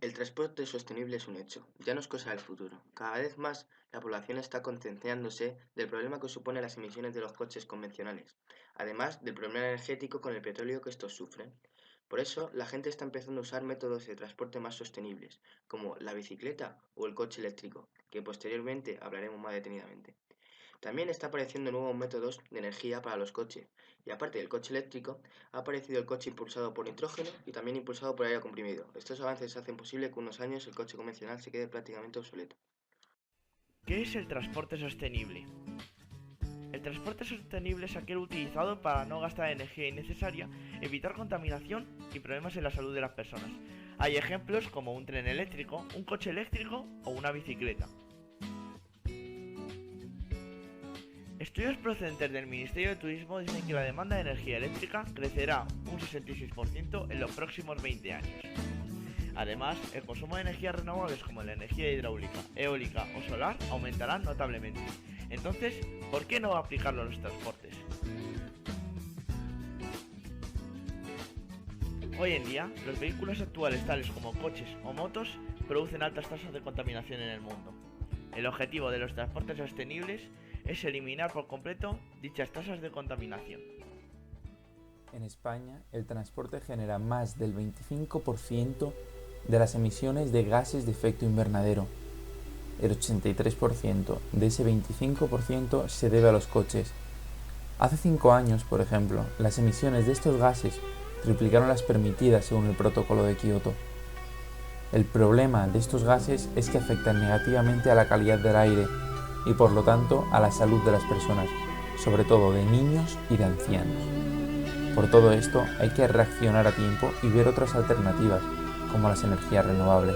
El transporte sostenible es un hecho, ya no es cosa del futuro. Cada vez más la población está concienciándose del problema que suponen las emisiones de los coches convencionales, además del problema energético con el petróleo que estos sufren. Por eso, la gente está empezando a usar métodos de transporte más sostenibles, como la bicicleta o el coche eléctrico, que posteriormente hablaremos más detenidamente. También está apareciendo nuevos métodos de energía para los coches, y aparte del coche eléctrico, ha aparecido el coche impulsado por nitrógeno y también impulsado por aire comprimido. Estos avances hacen posible que en unos años el coche convencional se quede prácticamente obsoleto. ¿Qué es el transporte sostenible? El transporte sostenible es aquel utilizado para no gastar energía innecesaria, evitar contaminación y problemas en la salud de las personas. Hay ejemplos como un tren eléctrico, un coche eléctrico o una bicicleta. Estudios procedentes del Ministerio de Turismo dicen que la demanda de energía eléctrica crecerá un 66% en los próximos 20 años. Además, el consumo de energías renovables como la energía hidráulica, eólica o solar aumentará notablemente. Entonces, ¿por qué no aplicarlo a los transportes? Hoy en día, los vehículos actuales tales como coches o motos producen altas tasas de contaminación en el mundo. El objetivo de los transportes sostenibles es eliminar por completo dichas tasas de contaminación. En España, el transporte genera más del 25% de las emisiones de gases de efecto invernadero. El 83% de ese 25% se debe a los coches. Hace 5 años, por ejemplo, las emisiones de estos gases triplicaron las permitidas según el protocolo de Kioto. El problema de estos gases es que afectan negativamente a la calidad del aire y por lo tanto a la salud de las personas, sobre todo de niños y de ancianos. Por todo esto hay que reaccionar a tiempo y ver otras alternativas, como las energías renovables.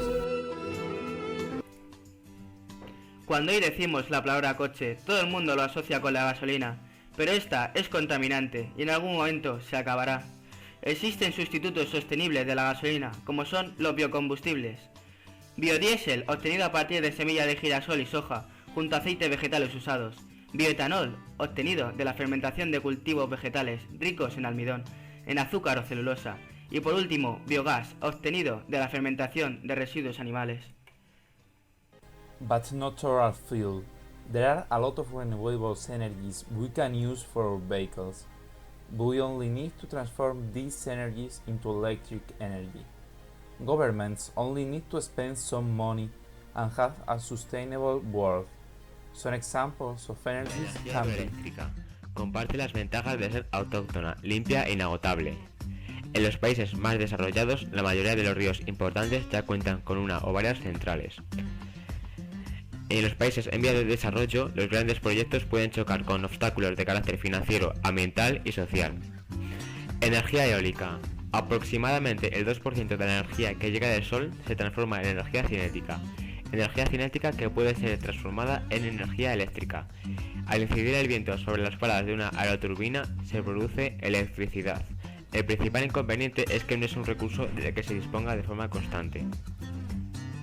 Cuando hoy decimos la palabra coche, todo el mundo lo asocia con la gasolina, pero esta es contaminante y en algún momento se acabará. Existen sustitutos sostenibles de la gasolina, como son los biocombustibles. Biodiesel, obtenido a partir de semillas de girasol y soja, junto a aceites vegetales usados. Bioetanol, obtenido de la fermentación de cultivos vegetales ricos en almidón, en azúcar o celulosa. Y por último, biogás, obtenido de la fermentación de residuos animales. But not total fuel. There are a lot of renewable energies we can use for our vehicles. We only need to transform these energies into electric energy. Governments only need to spend some money and have a sustainable world. Some examples of La energies energía can be hidroeléctrica comparte las ventajas de ser autóctona, limpia e inagotable. En los países más desarrollados, la mayoría de los ríos importantes ya cuentan con una o varias centrales. En los países en vías de desarrollo, los grandes proyectos pueden chocar con obstáculos de carácter financiero, ambiental y social. Energía eólica. Aproximadamente el 2% de la energía que llega del sol se transforma en energía cinética. Energía cinética que puede ser transformada en energía eléctrica. Al incidir el viento sobre las palas de una aeroturbina se produce electricidad. El principal inconveniente es que no es un recurso del que se disponga de forma constante.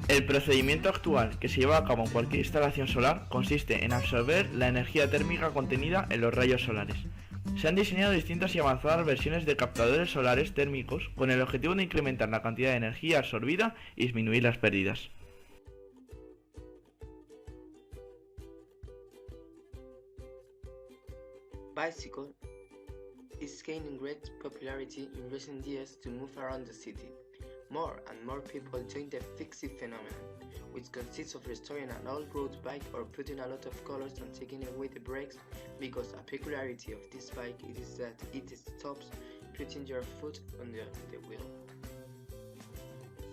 El procedimiento actual que se lleva a cabo en cualquier instalación solar consiste en absorber la energía térmica contenida en los rayos solares. Se han diseñado distintas y avanzadas versiones de captadores solares térmicos con el objetivo de incrementar la cantidad de energía absorbida y disminuir las pérdidas. Bicycle is gaining great popularity in recent years to move around the city. More and more people join the fixie phenomenon, which consists of restoring an old road bike or putting a lot of colors and taking away the brakes, because a peculiarity of this bike is that it stops putting your foot under the wheel.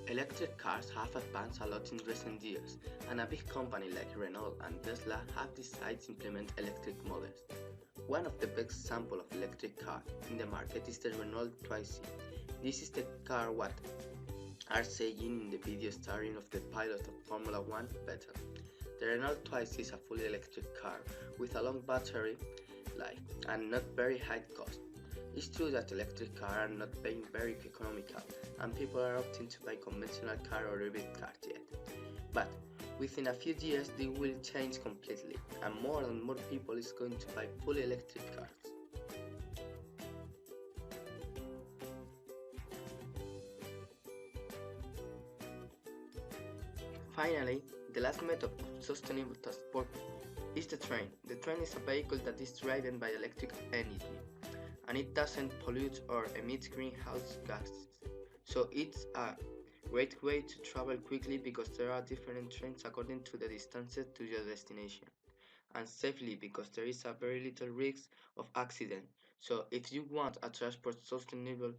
Electric cars have advanced a lot in recent years, and a big company like Renault and Tesla have decided to implement electric models. One of the best examples of electric car in the market is the Renault Twizy. This is the car what are saying in the video starring of the pilot of Formula 1 Vettel. The Renault Twizy is a fully electric car with a long battery life and not very high cost. It's true that electric cars are not being very economical and people are opting to buy conventional car or hybrid cars yet. But within a few years they will change completely and more people is going to buy fully electric cars. Finally, the last method of sustainable transport is the train. The train is a vehicle that is driven by electric energy, and it doesn't pollute or emit greenhouse gases. So it's a great way to travel quickly because there are different trains according to the distances to your destination, and safely because there is a very little risk of accident. So if you want a transport sustainable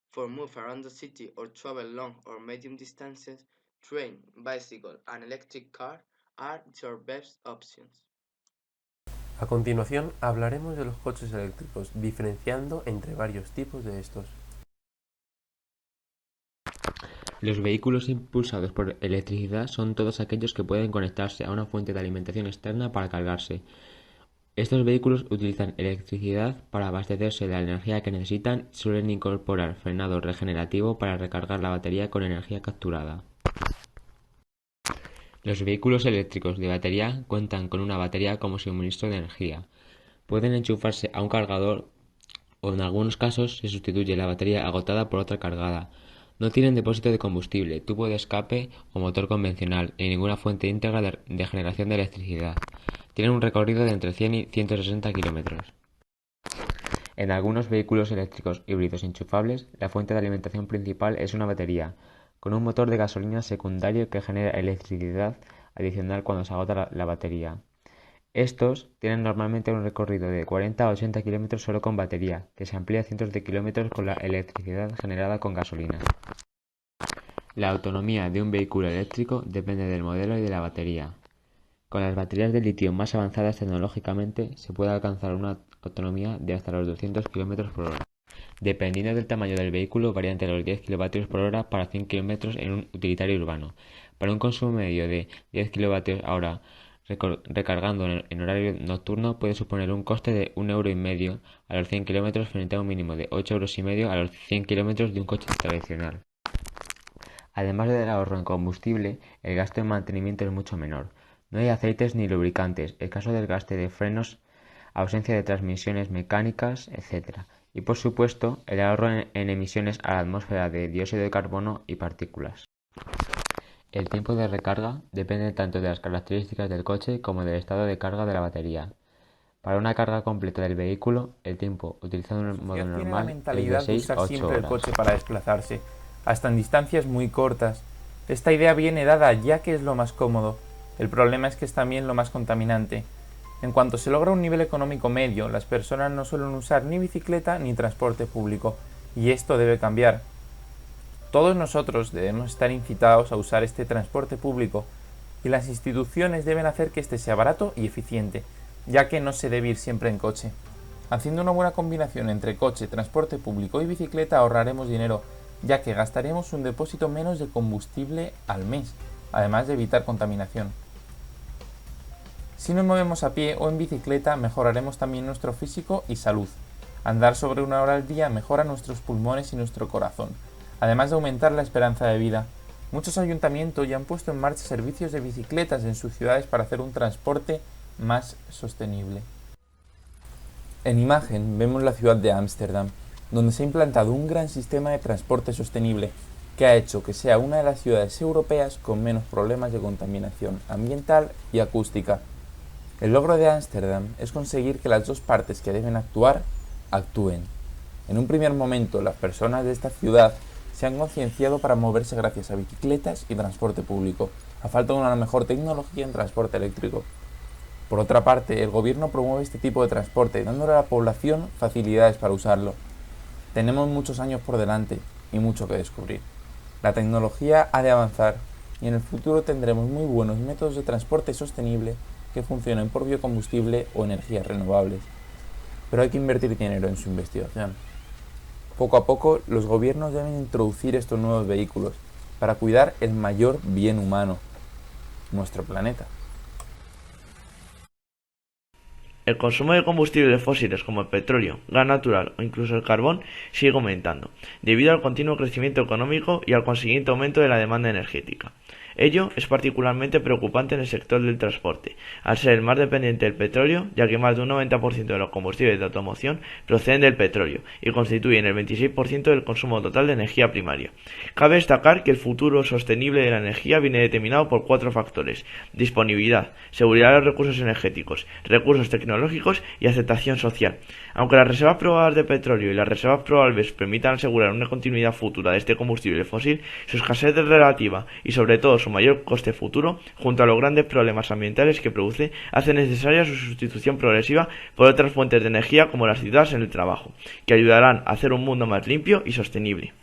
for move around the city or travel long or medium distances, train, bicycle, and electric car are your best options. A continuación hablaremos de los coches eléctricos, diferenciando entre varios tipos de estos. Los vehículos impulsados por electricidad son todos aquellos que pueden conectarse a una fuente de alimentación externa para cargarse. Estos vehículos utilizan electricidad para abastecerse de la energía que necesitan y suelen incorporar frenado regenerativo para recargar la batería con energía capturada. Los vehículos eléctricos de batería cuentan con una batería como suministro de energía. Pueden enchufarse a un cargador o en algunos casos se sustituye la batería agotada por otra cargada. No tienen depósito de combustible, tubo de escape o motor convencional ni ninguna fuente íntegra de generación de electricidad. Tienen un recorrido de entre 100 y 160 kilómetros. En algunos vehículos eléctricos híbridos enchufables, la fuente de alimentación principal es una batería, con un motor de gasolina secundario que genera electricidad adicional cuando se agota la batería. Estos tienen normalmente un recorrido de 40 a 80 kilómetros solo con batería, que se amplía a cientos de kilómetros con la electricidad generada con gasolina. La autonomía de un vehículo eléctrico depende del modelo y de la batería. Con las baterías de litio más avanzadas tecnológicamente se puede alcanzar una autonomía de hasta los 200 km por hora. Dependiendo del tamaño del vehículo, varía entre los 10 km por hora para 100 km en un utilitario urbano. Para un consumo medio de 10 kWh recargando en horario nocturno puede suponer un coste de 1,5 € a los 100 km frente a un mínimo de 8,5 € a los 100 km de un coche tradicional. Además del ahorro en combustible, el gasto en mantenimiento es mucho menor. No hay aceites ni lubricantes, escaso desgaste de frenos, ausencia de transmisiones mecánicas, etc. Y por supuesto, el ahorro en emisiones a la atmósfera de dióxido de carbono y partículas. El tiempo de recarga depende tanto de las características del coche como del estado de carga de la batería. Para una carga completa del vehículo, el tiempo utilizando un modo normal es de 6 a 8 siempre horas. el coche para desplazarse, hasta en distancias muy cortas. Esta idea viene dada ya que es lo más cómodo. El problema es que es también lo más contaminante. En cuanto se logra un nivel económico medio, las personas no suelen usar ni bicicleta ni transporte público, y esto debe cambiar. Todos nosotros debemos estar incitados a usar este transporte público y las instituciones deben hacer que este sea barato y eficiente, ya que no se debe ir siempre en coche. Haciendo una buena combinación entre coche, transporte público y bicicleta ahorraremos dinero, ya que gastaremos un depósito menos de combustible al mes, además de evitar contaminación. Si nos movemos a pie o en bicicleta mejoraremos también nuestro físico y salud. Andar sobre 1 hora al día mejora nuestros pulmones y nuestro corazón, además de aumentar la esperanza de vida. Muchos ayuntamientos ya han puesto en marcha servicios de bicicletas en sus ciudades para hacer un transporte más sostenible. En imagen vemos la ciudad de Ámsterdam, donde se ha implantado un gran sistema de transporte sostenible que ha hecho que sea una de las ciudades europeas con menos problemas de contaminación ambiental y acústica. El logro de Ámsterdam es conseguir que las dos partes que deben actuar, actúen. En un primer momento, las personas de esta ciudad se han concienciado para moverse gracias a bicicletas y transporte público, a falta de una mejor tecnología en transporte eléctrico. Por otra parte, el gobierno promueve este tipo de transporte, dándole a la población facilidades para usarlo. Tenemos muchos años por delante y mucho que descubrir. La tecnología ha de avanzar y en el futuro tendremos muy buenos métodos de transporte sostenible que funcionen por biocombustible o energías renovables. Pero hay que invertir dinero en su investigación. Poco a poco, los gobiernos deben introducir estos nuevos vehículos para cuidar el mayor bien humano, nuestro planeta. El consumo de combustibles fósiles como el petróleo, gas natural o incluso el carbón sigue aumentando, debido al continuo crecimiento económico y al consiguiente aumento de la demanda energética. Ello es particularmente preocupante en el sector del transporte, al ser el más dependiente del petróleo, ya que más de un 90% de los combustibles de automoción proceden del petróleo y constituyen el 26% del consumo total de energía primaria. Cabe destacar que el futuro sostenible de la energía viene determinado por 4 factores: disponibilidad, seguridad de los recursos energéticos, recursos tecnológicos y aceptación social. Aunque las reservas probadas de petróleo y las reservas probables permitan asegurar una continuidad futura de este combustible fósil, su escasez relativa y sobre todo su mayor coste futuro, junto a los grandes problemas ambientales que produce, hace necesaria su sustitución progresiva por otras fuentes de energía como las citadas en el trabajo, que ayudarán a hacer un mundo más limpio y sostenible.